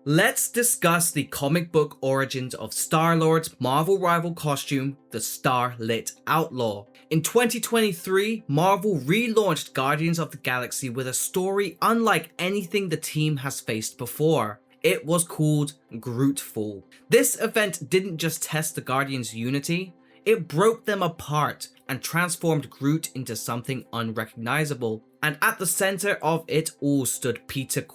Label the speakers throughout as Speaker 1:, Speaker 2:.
Speaker 1: Let's discuss the comic book origins of Star-Lord's Marvel rival costume, the Starlit Outlaw. In 2023, Marvel relaunched Guardians of the Galaxy with a story unlike anything the team has faced before. It was called Grootfall. This event didn't just test the Guardians' unity, it broke them apart and transformed Groot into something unrecognizable. And at the center of it all stood Petit,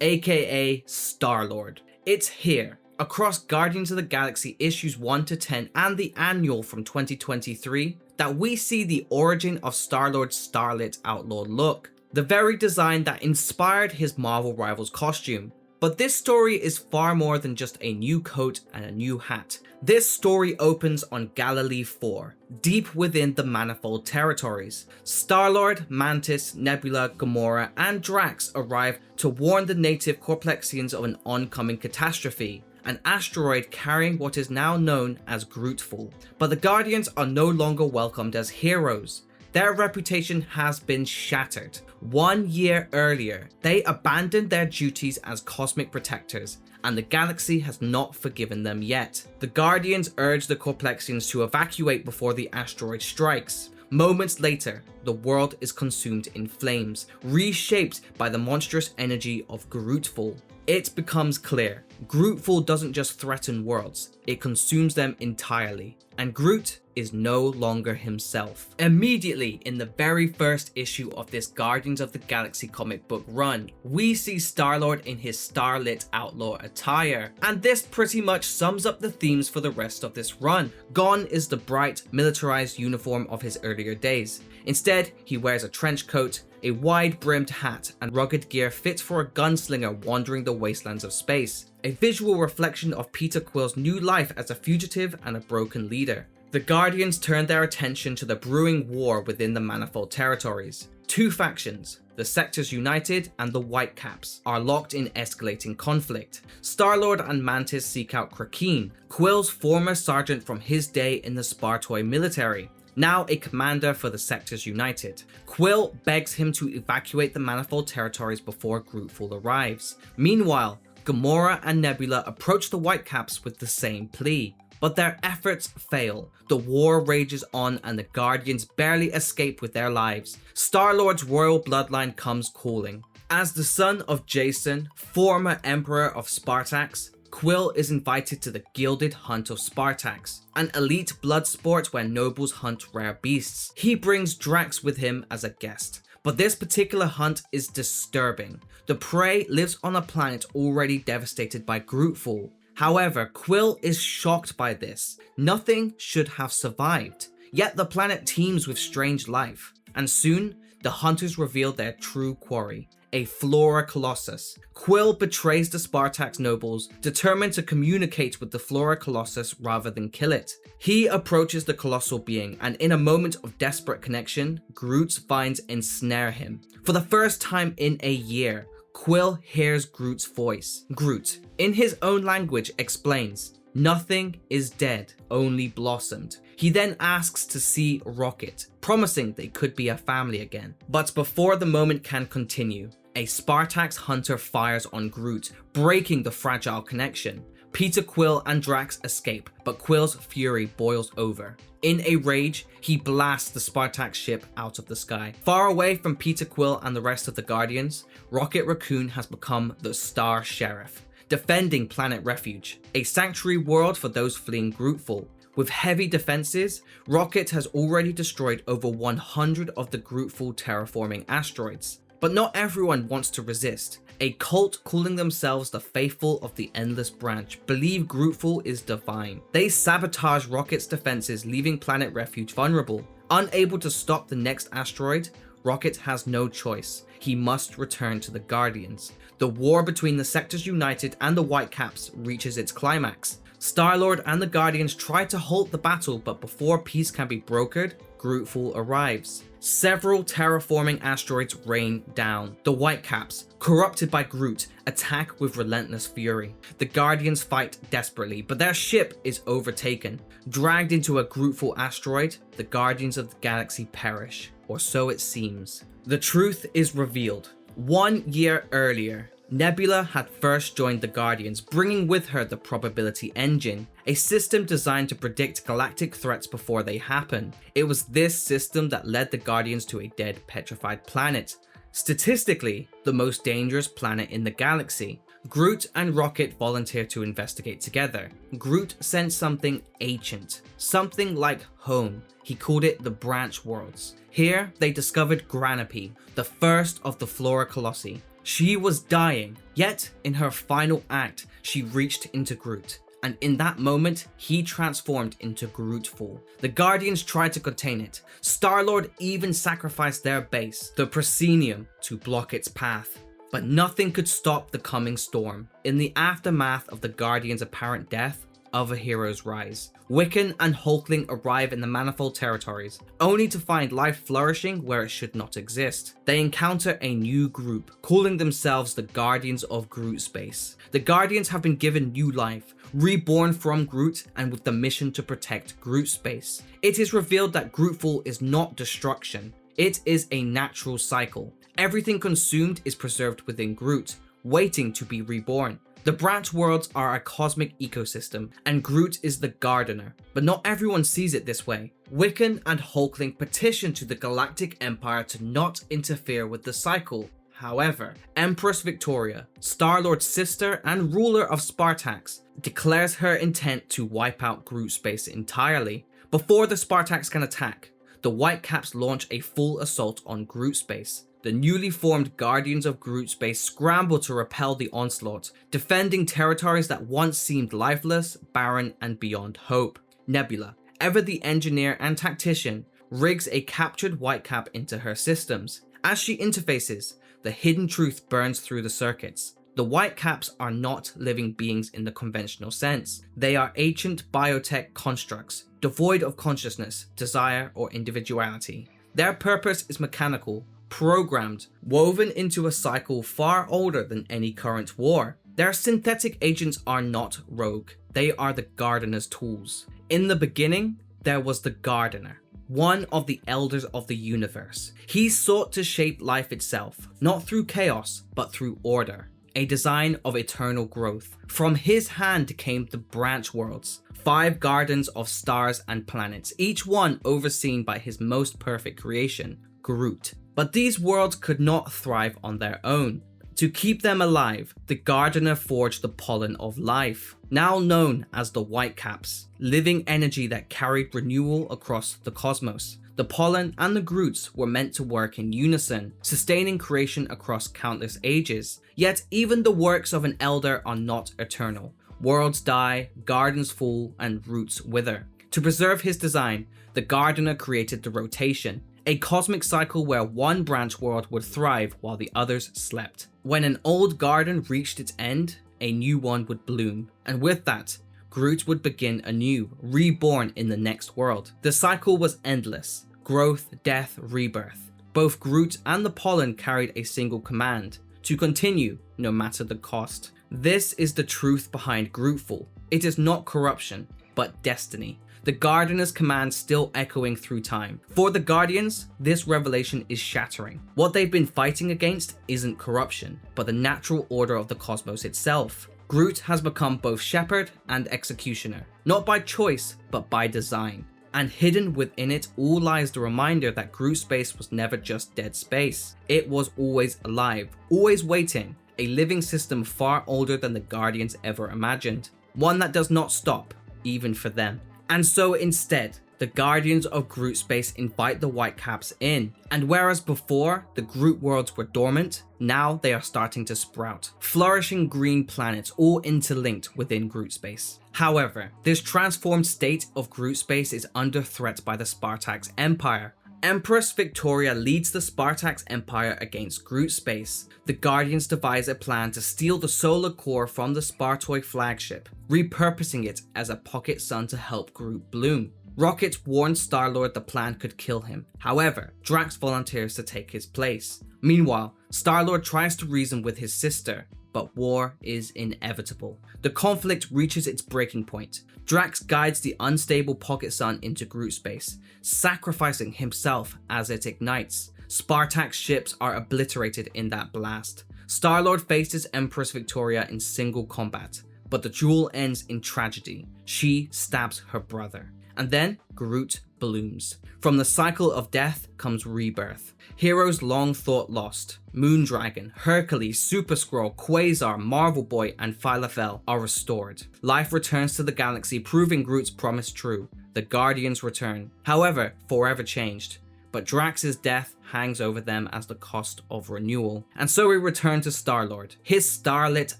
Speaker 1: aka Star-Lord. It's here, across Guardians of the Galaxy issues 1 to 10 and the annual from 2023, that we see the origin of Star-Lord's Starlit Outlaw look, the very design that inspired his Marvel rival's costume. But this story is far more than just a new coat and a new hat. This story opens on Galilee 4, deep within the Manifold Territories. Star-Lord, Mantis, Nebula, Gamora, and Drax arrive to warn the native Corplexians of an oncoming catastrophe, an asteroid carrying what is now known as Grootfall. But the Guardians are no longer welcomed as heroes. Their reputation has been shattered. 1 year earlier, they abandoned their duties as cosmic protectors, and the galaxy has not forgiven them yet. The Guardians urge the Corplexians to evacuate before the asteroid strikes. Moments later, the world is consumed in flames, reshaped by the monstrous energy of Grootfall. It becomes clear, Grootfall doesn't just threaten worlds, it consumes them entirely, and Groot is no longer himself. Immediately in the very first issue of this Guardians of the Galaxy comic book run, we see Star-Lord in his Starlit Outlaw attire, and this pretty much sums up the themes for the rest of this run. Gone is the bright, militarized uniform of his earlier days. Instead, he wears a trench coat, a wide-brimmed hat, and rugged gear fit for a gunslinger wandering the wastelands of space, a visual reflection of Petit's new life as a fugitive and a broken leader. The Guardians turn their attention to the brewing war within the Manifold Territories. Two factions, the Sectors United and the Whitecaps, are locked in escalating conflict. Star-Lord and Mantis seek out Kraken, Quill's former sergeant from his day in the Spartoi military, now a commander for the Sectors United. Quill begs him to evacuate the Manifold Territories before Grootfall arrives. Meanwhile, Gamora and Nebula approach the Whitecaps with the same plea, but their efforts fail. The war rages on and the Guardians barely escape with their lives. Star-Lord's royal bloodline comes calling. As the son of Jason, former Emperor of Spartax, Quill is invited to the Gilded Hunt of Spartax, an elite blood sport where nobles hunt rare beasts. He brings Drax with him as a guest, but this particular hunt is disturbing. The prey lives on a planet already devastated by Grootfall. However, Quill is shocked by this. Nothing should have survived, yet the planet teems with strange life, and soon the hunters reveal their true quarry, a Flora Colossus. Quill betrays the Spartax nobles, determined to communicate with the Flora Colossus rather than kill it. He approaches the colossal being, and in a moment of desperate connection, Groot's vines ensnare him. For the first time in a year, Quill hears Groot's voice. Groot, in his own language, explains, "Nothing is dead, only blossomed." He then asks to see Rocket, promising they could be a family again. But before the moment can continue, a Spartax hunter fires on Groot, breaking the fragile connection. Peter, Quill, and Drax escape, but Quill's fury boils over. In a rage, he blasts the Spartax ship out of the sky. Far away from Peter, Quill, and the rest of the Guardians, Rocket Raccoon has become the Star Sheriff, defending Planet Refuge, a sanctuary world for those fleeing Grootfall. With heavy defenses, Rocket has already destroyed over 100 of the Grootfall terraforming asteroids. But not everyone wants to resist. A cult calling themselves the Faithful of the Endless Branch believe Grootfall is divine. They sabotage Rocket's defenses, leaving Planet Refuge vulnerable. Unable to stop the next asteroid, Rocket has no choice. He must return to the Guardians. The war between the Sectors United and the Whitecaps reaches its climax. Star-Lord and the Guardians try to halt the battle, but before peace can be brokered, Grootfall arrives. Several terraforming asteroids rain down. The Whitecaps, corrupted by Groot, attack with relentless fury. The Guardians fight desperately, but their ship is overtaken. Dragged into a Grootfall asteroid, the Guardians of the Galaxy perish, or so it seems. The truth is revealed. 1 year earlier, Nebula had first joined the Guardians, bringing with her the Probability Engine, a system designed to predict galactic threats before they happen. It was this system that led the Guardians to a dead, petrified planet, statistically the most dangerous planet in the galaxy. Groot and Rocket volunteer to investigate together. Groot sensed something ancient, something like home. He called it the Branch Worlds. Here, they discovered Granopi, the first of the Flora Colossi. She was dying, yet in her final act, she reached into Groot. And in that moment, he transformed into Grootfall. The Guardians tried to contain it. Star-Lord even sacrificed their base, the Proscenium, to block its path. But nothing could stop the coming storm. In the aftermath of the Guardians' apparent death, other heroes rise. Wiccan and Hulkling arrive in the Manifold Territories, only to find life flourishing where it should not exist. They encounter a new group, calling themselves the Guardians of Grootspace. The Guardians have been given new life, reborn from Groot and with the mission to protect Grootspace. It is revealed that Grootfall is not destruction, it is a natural cycle. Everything consumed is preserved within Groot, waiting to be reborn. The Branch Worlds are a cosmic ecosystem, and Groot is the gardener, but not everyone sees it this way. Wiccan and Hulkling petition to the Galactic Empire to not interfere with the cycle. However, Empress Victoria, Star-Lord's sister and ruler of Spartax, declares her intent to wipe out Grootspace entirely. Before the Spartax can attack, the Whitecaps launch a full assault on Grootspace. The newly formed Guardians of Grootspace scramble to repel the onslaught, defending territories that once seemed lifeless, barren, and beyond hope. Nebula, ever the engineer and tactician, rigs a captured Whitecap into her systems. As she interfaces, the hidden truth burns through the circuits. The Whitecaps are not living beings in the conventional sense. They are ancient biotech constructs, devoid of consciousness, desire, or individuality. Their purpose is mechanical, programmed, woven into a cycle far older than any current war. Their synthetic agents are not rogue, they are the Gardener's tools. In the beginning, there was the Gardener, one of the elders of the universe. He sought to shape life itself, not through chaos, but through order, a design of eternal growth. From his hand came the Branch Worlds, 5 gardens of stars and planets, each one overseen by his most perfect creation, Groot. But these worlds could not thrive on their own. To keep them alive, the Gardener forged the pollen of life, now known as the Whitecaps, living energy that carried renewal across the cosmos. The pollen and the Groots were meant to work in unison, sustaining creation across countless ages. Yet even the works of an elder are not eternal. Worlds die, gardens fall, and roots wither. To preserve his design, the Gardener created the rotation, a cosmic cycle where one branch world would thrive while the others slept. When an old garden reached its end, a new one would bloom, and with that, Groot would begin anew, reborn in the next world. The cycle was endless: growth, death, rebirth. Both Groot and the pollen carried a single command: to continue, no matter the cost. This is the truth behind Grootfall. It is not corruption, but destiny. The Gardener's command still echoing through time. For the Guardians, this revelation is shattering. What they've been fighting against isn't corruption, but the natural order of the cosmos itself. Groot has become both shepherd and executioner, not by choice, but by design. And hidden within it all lies the reminder that Grootspace was never just dead space. It was always alive, always waiting, a living system far older than the Guardians ever imagined. One that does not stop, even for them. And so instead, the Guardians of Grootspace invite the Whitecaps in, and whereas before the Groot worlds were dormant, now they are starting to sprout, flourishing green planets all interlinked within Grootspace. However, this transformed state of Grootspace is under threat by the Spartax Empire. Empress Victoria leads the Spartax Empire against Grootspace. The Guardians devise a plan to steal the solar core from the Spartoid flagship, repurposing it as a pocket sun to help Groot bloom. Rocket warns Star-Lord the plan could kill him. However, Drax volunteers to take his place. Meanwhile, Star-Lord tries to reason with his sister, but war is inevitable. The conflict reaches its breaking point. Drax guides the unstable pocket sun into Grootspace, sacrificing himself as it ignites. Spartax ships are obliterated in that blast. Star-Lord faces Empress Victoria in single combat, but the duel ends in tragedy. She stabs her brother. And then Groot blooms. From the cycle of death comes rebirth. Heroes long thought lost, Moondragon, Hercules, Super Skrull, Quasar, Marvel Boy, and Phyla-Vell are restored. Life returns to the galaxy, proving Groot's promise true. The Guardians return, however, forever changed. But Drax's death hangs over them as the cost of renewal. And so we return to Star-Lord. His Starlit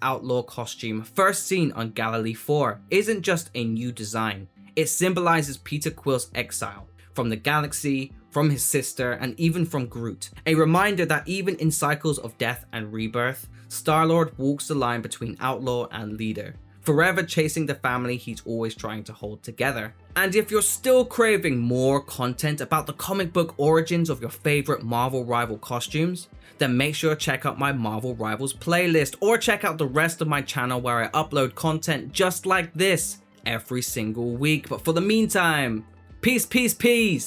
Speaker 1: Outlaw costume, first seen on Galilee 4, isn't just a new design. It symbolizes Peter Quill's exile from the galaxy, from his sister, and even from Groot. A reminder that even in cycles of death and rebirth, Star-Lord walks the line between outlaw and leader, forever chasing the family he's always trying to hold together. And if you're still craving more content about the comic book origins of your favorite Marvel rival costumes, then make sure to check out my Marvel Rivals playlist, or check out the rest of my channel where I upload content just like this every single week. But for the meantime, peace, peace, peace!